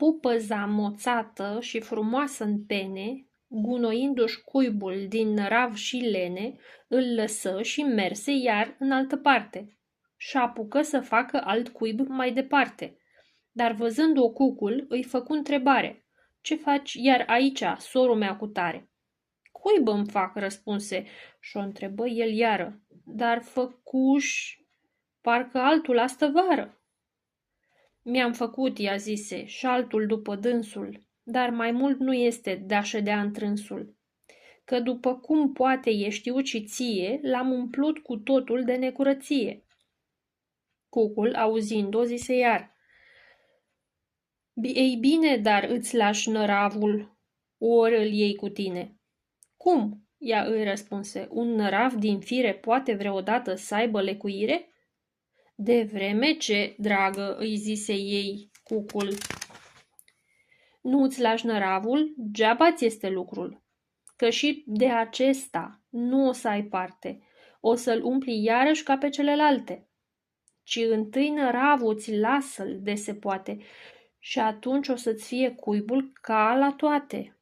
pupă zamoțată și frumoasă în pene, gunoindu-și cuibul din nărav și lene, îl lăsă și merse iar în altă parte și apucă să facă alt cuib mai departe. Dar văzând-o cucul, îi făcu întrebare: „Ce faci iar aici, sorul mea cu tare?" „Cuib îmi fac," răspunse și-o întrebă el iară, „dar făcuși parcă altul astă vară." „Mi-am făcut," i-a zise, „și altul după dânsul, dar mai mult nu este de-a ședea întrânsul, că după cum poate e știut și ție, l-am umplut cu totul de necurăție." Cucul, auzind-o, zise iar: „Ei bine, dar îți lași năravul, ori îl iei cu tine?" „Cum?" ea îi răspunse, „un nărav din fire poate vreodată să aibă lecuire?" „De vreme ce, dragă," îi zise ei cucul, „nu îți lași năravul, geaba-ți este lucrul, că și de acesta nu o să ai parte, o să-l umpli iarăși ca pe celelalte, ci întâi năravul ți lasă-l de se poate și atunci o să-ți fie cuibul ca la toate."